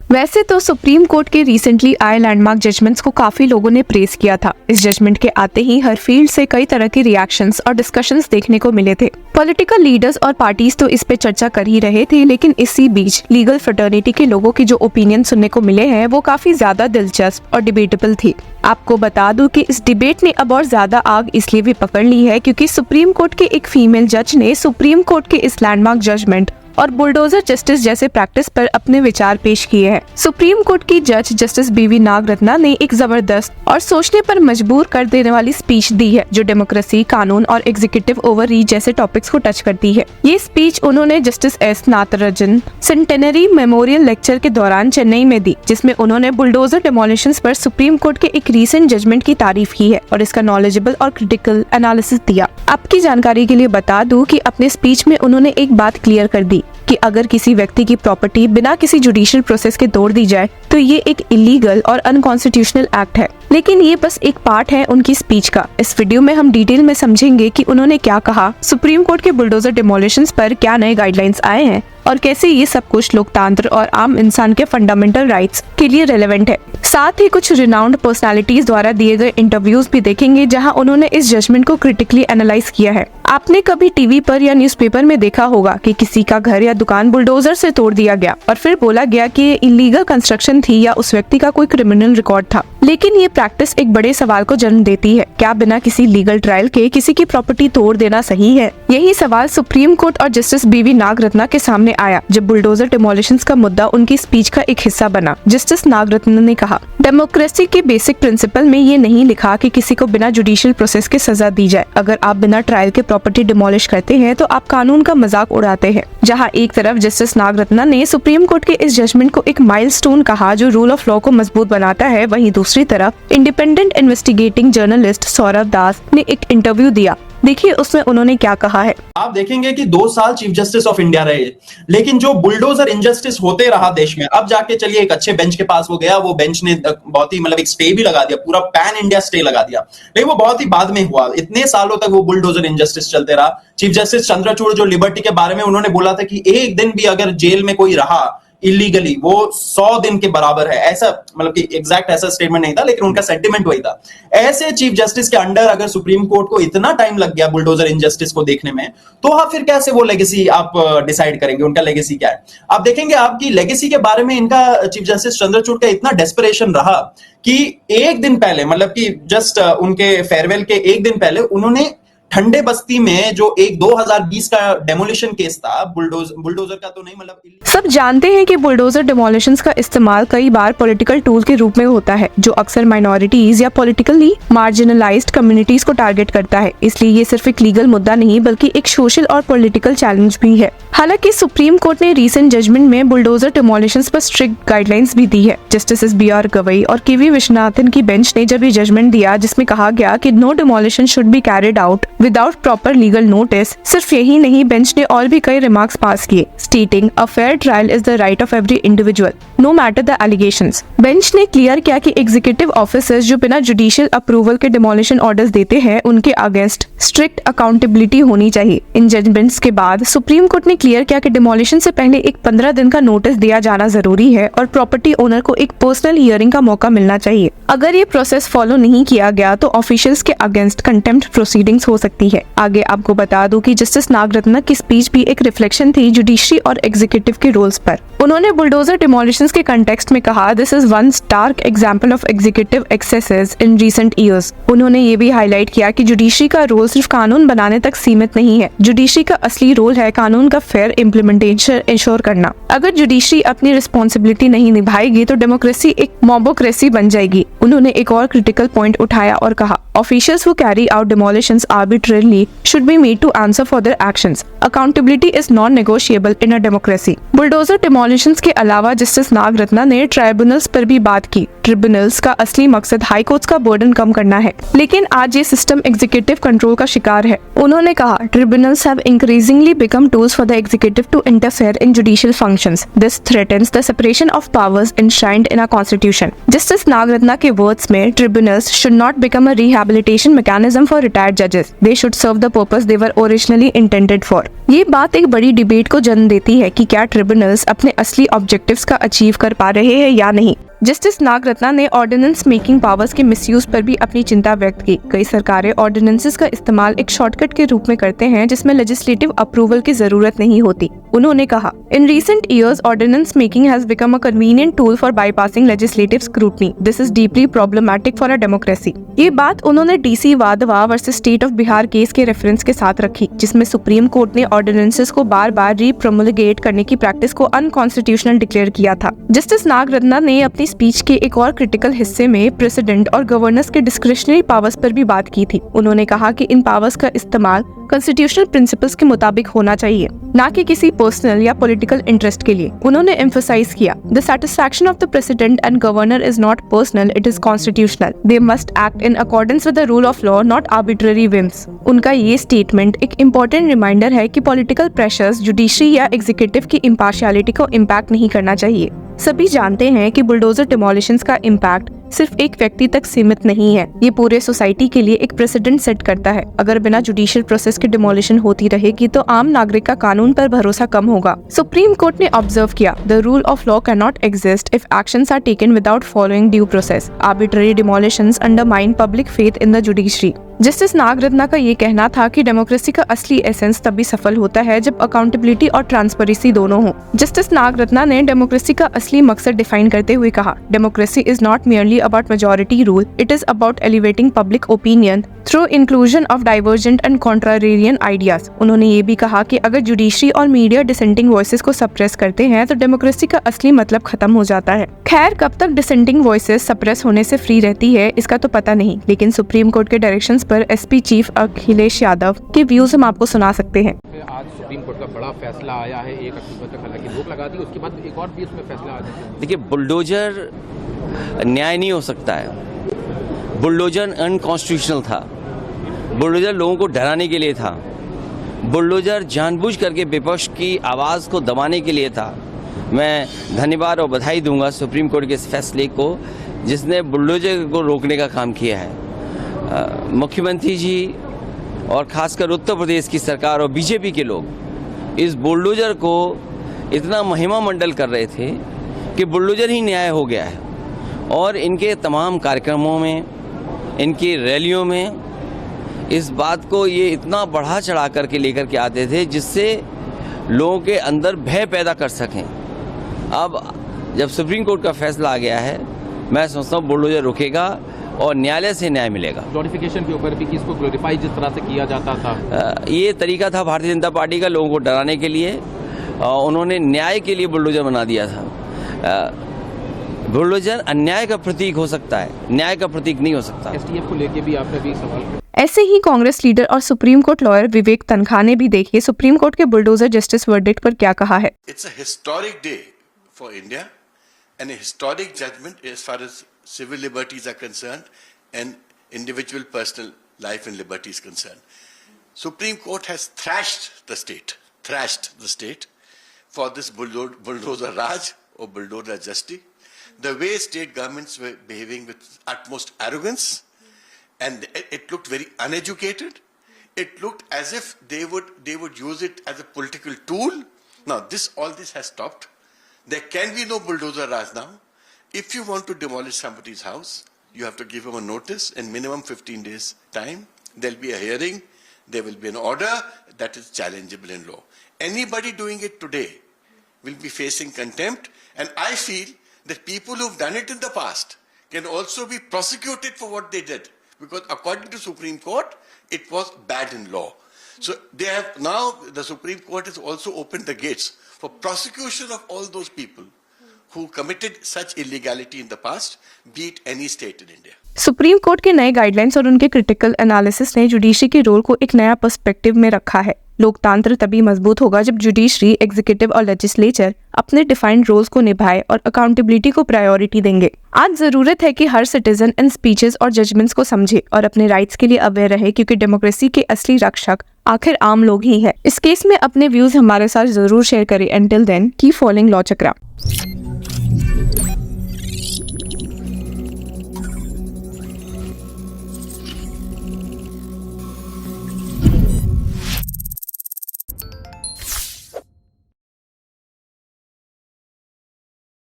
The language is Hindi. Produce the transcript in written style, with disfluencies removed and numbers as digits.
वैसे तो सुप्रीम कोर्ट के रिसेंटली आए लैंडमार्क जजमेंट्स को काफी लोगों ने प्रेस किया था। इस जजमेंट के आते ही हर फील्ड से कई तरह के रिएक्शंस और डिस्कशंस देखने को मिले थे। पॉलिटिकल लीडर्स और पार्टीज तो इस पे चर्चा कर ही रहे थे, लेकिन इसी बीच लीगल फ्रेटर्निटी के लोगों की जो ओपिनियन सुनने को मिले हैं वो काफी ज्यादा दिलचस्प और डिबेटेबल थी। आपको बता दूं कि इस डिबेट ने अब और ज्यादा आग इसलिए भी पकड़ ली है क्योंकि सुप्रीम कोर्ट के एक फीमेल जज ने सुप्रीम कोर्ट के इस लैंडमार्क जजमेंट और बुलडोजर जस्टिस जैसे प्रैक्टिस पर अपने विचार पेश किए हैं। सुप्रीम कोर्ट की जज जस्टिस बीवी नागरत्ना ने एक जबरदस्त और सोचने पर मजबूर कर देने वाली स्पीच दी है जो डेमोक्रेसी, कानून और एग्जीक्यूटिव ओवररीच जैसे टॉपिक्स को टच करती है। ये स्पीच उन्होंने justice S Natarajan centenary memorial lecture के दौरान चेन्नई में दी, जिसमें उन्होंने बुलडोजर डिमोलिशंस पर सुप्रीम कोर्ट के एक रीसेंट जजमेंट की तारीफ की है और इसका नॉलेजेबल और क्रिटिकल एनालिसिस दिया। आपकी जानकारी के लिए बता दूं कि अपने स्पीच में उन्होंने एक बात क्लियर कर दी कि अगर किसी व्यक्ति की प्रॉपर्टी बिना किसी जुडिशियल प्रोसेस के तोड़ दी जाए तो ये एक इलीगल और अनकॉन्स्टिट्यूशनल एक्ट है। लेकिन ये बस एक पार्ट है उनकी स्पीच का। इस वीडियो में हम डिटेल में समझेंगे कि उन्होंने क्या कहा, सुप्रीम कोर्ट के बुलडोजर डिमोलिशंस पर क्या नए गाइडलाइंस आए हैं और कैसे ये सब कुछ लोकतंत्र और आम इंसान के फंडामेंटल राइट्स के लिए रेलेवेंट है। साथ ही कुछ रिनाउंड पर्सनालिटीज द्वारा दिए गए इंटरव्यूज भी देखेंगे जहां उन्होंने इस जजमेंट को क्रिटिकली एनालाइज किया है। आपने कभी टीवी पर या न्यूज़पेपर में देखा होगा कि किसी का घर या दुकान बुलडोजर से तोड़ दिया गया और फिर बोला गया कि ये इलीगल कंस्ट्रक्शन थी या उस व्यक्ति का कोई क्रिमिनल रिकॉर्ड था। लेकिन ये प्रैक्टिस एक बड़े सवाल को जन्म देती है, क्या बिना किसी लीगल ट्रायल के किसी की प्रॉपर्टी तोड़ देना सही है? यही सवाल सुप्रीम कोर्ट और जस्टिस बीवी नागरत्ना के सामने आया जब बुलडोजर डिमोलिशंस का मुद्दा उनकी स्पीच का एक हिस्सा बना। जस्टिस नागरत्ना ने कहा, डेमोक्रेसी के बेसिक प्रिंसिपल में ये नहीं लिखा कि किसी को बिना जुडिशियल प्रोसेस के सजा दी जाए। अगर आप बिना ट्रायल के प्रॉपर्टी डिमोलिश करते हैं तो आप कानून का मजाक उड़ाते हैं। जहां एक तरफ जस्टिस नागरत्ना ने सुप्रीम कोर्ट के इस जजमेंट को एक माइलस्टोन कहा जो रूल ऑफ लॉ को मजबूत बनाता है, वहीं दूसरी तरफ इंडिपेंडेंट इन्वेस्टिगेटिंग जर्नलिस्ट सौरभ दास ने एक इंटरव्यू दिया। देखिए उसमें उन्होंने क्या कहा है। आप देखेंगे कि 2 साल चीफ जस्टिस ऑफ इंडिया रहे, लेकिन जो बुलडोजर इनजस्टिस होते रहा देश में, अब जाके चलिए एक अच्छे बेंच के पास वो गया, वो बेंच ने बहुत ही एक स्टे भी लगा दिया, पूरा पैन इंडिया स्टे लगा दिया, लेकिन वो बहुत ही बाद में हुआ। इतने सालों तक वो बुलडोजर इनजस्टिस चलते रहा। चीफ जस्टिस चंद्रचूड़ जो लिबर्टी के बारे में उन्होंने बोला था कि एक दिन भी अगर जेल में कोई रहा इलीगली वो 100 दिन के बराबर है, ऐसा कि एग्जैक्ट ऐसा स्टेटमेंट नहीं था, लेकिन उनका सेंटिमेंट वही था। ऐसे चीफ जस्टिस के अंडर अगर सुप्रीम कोर्ट को इतना टाइम लग गया बुलडोजर इनजस्टिस को देखने में, तो आप फिर कैसे वो लेगेसी आप डिसाइड करेंगे, उनका लेगेसी क्या है? आप देखेंगे आपकी लेगेसी के बारे में इनका चीफ जस्टिस चंद्रचूड़ का इतना डेस्परेशन रहा कि एक दिन पहले कि जस्ट उनके फेयरवेल के एक दिन पहले उन्होंने ठंडे बस्ती में जो एक 2020 का डेमोलिशन केस था, बुलडोजर का तो नहीं, सब जानते हैं कि बुलडोजर डिमोलिशंस का इस्तेमाल कई बार पॉलिटिकल टूल के रूप में होता है जो अक्सर माइनॉरिटीज या पॉलिटिकली मार्जिनलाइज्ड कम्युनिटीज को टारगेट करता है। इसलिए ये सिर्फ एक लीगल मुद्दा नहीं बल्कि एक सोशल और पॉलिटिकल चैलेंज भी है। हालांकि सुप्रीम कोर्ट ने रीसेंट जजमेंट में बुलडोजर डिमोलिशंस पर स्ट्रिक्ट गाइडलाइंस भी दी है। जस्टिस BR गवई और KV विश्वनाथन की बेंच ने जब ये जजमेंट दिया जिसमें कहा गया कि no demolition should be carried out without proper legal notice, सिर्फ यही नहीं बेंच ने और भी कई रिमार्क्स पास किए, stating a fair trial is the right of every individual no matter the allegations. Bench ने क्लियर किया कि एग्जीक्यूटिव ऑफिसर्स जो बिना जुडिशियल अप्रूवल के डिमोलिशन ऑर्डर्स देते हैं उनके अगेंस्ट स्ट्रिक्ट अकाउंटेबिलिटी होनी चाहिए। इन जजमेंट्स के बाद सुप्रीम कोर्ट ने क्लियर किया कि डिमोलिशन से पहले एक 15 दिन का नोटिस दिया जाना जरूरी है और प्रॉपर्टी ओनर को एक पर्सनल हियरिंग का मौका मिलना चाहिए। अगर ये प्रोसेस फॉलो नहीं किया गया तो ऑफिशियल्स के अगेंस्ट कंटेम्प्ट प्रोसीडिंग्स हो सकती है। आगे आपको बता दूं कि जस्टिस नागरत्ना की स्पीच भी एक रिफ्लेक्शन थी जुडिशरी और एग्जीक्यूटिव के रोल्स पर। उन्होंने बुलडोजर डिमोलिशंस के कंटेक्स्ट में कहा, this is one stark example of executive excesses in recent years. उन्होंने ये भी हाईलाइट किया कि जुडिशरी का रोल सिर्फ कानून बनाने तक सीमित नहीं है। जुडिशरी का असली रोल है कानून का फेयर इम्प्लीमेंटेशन इंश्योर करना। अगर जुडिशरी अपनी रिस्पॉन्सिबिलिटी नहीं निभाएगी तो डेमोक्रेसी एक मॉबोक्रेसी बन जाएगी। उन्होंने एक और क्रिटिकल पॉइंट उठाया और कहा, officials who carry out demolitions arbitrarily should be made to answer for their actions. Accountability is non-negotiable in a democracy. Bulldozer demolitions के अलावा जस्टिस नागरत्ना ने ट्राइब्यूनल्स पर भी बात की। ट्रिब्यूनल्स का असली मकसद हाई कोर्ट्स का बर्डन कम करना है, लेकिन आज ये सिस्टम एग्जीक्यूटिव कंट्रोल का शिकार है। उन्होंने कहा, tribunals have increasingly become tools for the executive to interfere in judicial functions. This threatens the separation of powers enshrined in our constitution. Justice Nagarathna के के वर्ड्स में, tribunals should not become a rehabilitation mechanism for retired जजेस, they should serve the purpose they were originally intended for. ये बात एक बड़ी डिबेट को जन्म देती है कि क्या ट्रिब्यूनल्स अपने असली ऑब्जेक्टिव्स का अचीव कर पा रहे हैं या नहीं। जस्टिस नागरत्ना ने ऑर्डिनेंस मेकिंग पावर्स के मिसयूज पर भी अपनी चिंता व्यक्त की। कई सरकारें ऑर्डिनेंसेस का इस्तेमाल एक शॉर्टकट के रूप में करते हैं जिसमें लेजिस्लेटिव अप्रूवल की जरूरत नहीं होती। उन्होंने कहा, in recent years ordinance making has become a convenient tool for bypassing legislative scrutiny. This is deeply problematic for a democracy. ये बात उन्होंने DC Wadhwa versus state of Bihar case के रेफरेंस के साथ रखी, जिसमें सुप्रीम कोर्ट ने ऑर्डिनेंसेस को बार बार रीप्रोमुलगेट करने की प्रैक्टिस को अनकॉन्स्टिट्यूशनल डिक्लेयर किया था। जस्टिस नागरत्ना ने अपनी स्पीच के एक और क्रिटिकल हिस्से में प्रेसिडेंट और गवर्नर्स के डिस्क्रिशनरी पावर्स पर भी बात की थी। उन्होंने कहा कि इन पावर्स का इस्तेमाल कॉन्स्टिट्यूशनल प्रिंसिपल्स के मुताबिक होना चाहिए, न कि किसी पर्सनल या पॉलिटिकल इंटरेस्ट के लिए। उन्होंने एम्फसाइज किया, the satisfaction of the president and governor is not personal, it is constitutional. They must act in accordance with the rule of law, not arbitrary whims. उनका ये स्टेटमेंट एक इम्पोर्टेंट रिमाइंडर है कि पॉलिटिकल प्रेशर्स जुडिशरी या एग्जीक्यूटिव की इम्पार्शियलिटी को इम्पैक्ट नहीं करना चाहिए। सभी जानते हैं कि बुलडोजर डिमोलिशंस का इम्पैक्ट सिर्फ एक व्यक्ति तक सीमित नहीं है, ये पूरे सोसाइटी के लिए एक प्रेसिडेंट सेट करता है। अगर बिना जुडिशियल प्रोसेस के डिमोलिशन होती रहेगी तो आम नागरिक का कानून पर भरोसा कम होगा। सुप्रीम कोर्ट ने ऑब्जर्व किया, the rule of law can not exist if actions are taken without following due process. Arbitrary demolitions undermine public faith in the judiciary. Justice Nagarathna का ये कहना था कि डेमोक्रेसी का असली एसेंस तभी सफल होता है जब अकाउंटेबिलिटी और ट्रांसपेरेंसी दोनों हो। जस्टिस नागरत्ना ने डेमोक्रेसी का असली मकसद डिफाइन करते हुए कहा, democracy is not merely about majority rule, it is about elevating public opinion through inclusion of divergent and contrarian ideas. उन्होंने ये भी कहा कि अगर जुडिशरी और मीडिया डिसेंटिंग वॉइसेस को सप्रेस करते हैं तो डेमोक्रेसी का असली मतलब खत्म हो जाता है। खैर, कब तक डिसेंटिंग वॉइसेस सप्रेस होने से फ्री रहती है इसका तो पता नहीं, लेकिन सुप्रीम कोर्ट के डायरेक्शंस पर SP चीफ अखिलेश यादव के व्यूज हम आपको सुना सकते हैं। आज सुप्रीम कोर्ट का बड़ा फैसला आया है, 1 अक्टूबर तक हालांकि रोक लगा दी, उसके बाद एक और भी इसमें फैसला आ जाए। देखिए, बुलडोजर न्याय नहीं हो सकता है। बुलडोजर अनकॉन्स्टिट्यूशनल था। बुलडोजर लोगों को डराने के लिए था। बुलडोजर जानबूझ करके विपक्ष की आवाज़ को दबाने के लिए था। मैं धन्यवाद और बधाई दूंगा सुप्रीम कोर्ट के इस फैसले को जिसने बुलडोजर को रोकने का काम किया है। मुख्यमंत्री जी और खासकर उत्तर प्रदेश की सरकार और बीजेपी के लोग इस बुलडोजर को इतना महिमा मंडल कर रहे थे कि बुलडोजर ही न्याय हो गया है। और इनके तमाम कार्यक्रमों में, इनकी रैलियों में इस बात को ये इतना बढ़ा चढ़ा करके लेकर के आते थे जिससे लोगों के अंदर भय पैदा कर सकें। अब जब सुप्रीम कोर्ट का फैसला आ गया है, मैं समझता हूँ बुलडोजर रुकेगा और न्यायालय से न्याय मिलेगा। ग्लोरिफिकेशन के ऊपर भी कि इसको ग्लोरीफाई जिस तरह से किया जाता था, ये तरीका था भारतीय जनता पार्टी का लोगों को डराने के लिए। उन्होंने न्याय के लिए बुलडोजर बना दिया था। बुलडोजर अन्याय का प्रतीक हो सकता है, न्याय का प्रतीक नहीं हो सकता। STF को लेके भी आपने भी सवाल। ऐसे ही कांग्रेस लीडर और सुप्रीम कोर्ट लॉयर विवेक तनखा ने भी देखिए सुप्रीम कोर्ट के बुलडोजर जस्टिस वर्डिक्ट पर क्या कहा है। It's a historic day for India and a historic judgment as far as civil liberties are concerned and individual personal life and liberty is concerned. Supreme Court has thrashed the state for this bulldozer Raj or bulldozer justice. The way state governments were behaving with utmost arrogance, and it looked very uneducated. It looked as if they would use it as a political tool. Now all this has stopped. There can be no bulldozer Raj now. If you want to demolish somebody's house, you have to give them a notice in minimum 15 days time. There'll be a hearing. There will be an order that is challengeable in law. Anybody doing it today will be facing contempt, and I feel that people who've done it in the past can also be prosecuted for what they did, because according to Supreme Court, it was bad in law. So the Supreme Court has also opened the gates for prosecution of all those people who committed such illegality in the past, be it any state in India. Supreme court के नए गाइडलाइंस और उनके क्रिटिकल एनालिसिस ने जुडिशरी के रोल को एक नया पर्सपेक्टिव में रखा है। लोकतंत्र तभी मजबूत होगा जब जुडिशरी, एग्जीक्यूटिव और लेजिस्लेचर अपने डिफाइंड रोल्स को निभाए और अकाउंटेबिलिटी को प्रायोरिटी देंगे। आज जरूरत है कि हर सिटीजन इन स्पीचेस और जजमेंट्स को समझे और अपने राइट्स के लिए अवेयर रहे, क्योंकि डेमोक्रेसी के असली रक्षक आखिर आम लोग ही है। इस केस में अपने व्यूज हमारे साथ जरूर शेयर करें। Until then, keep following law चक्रा।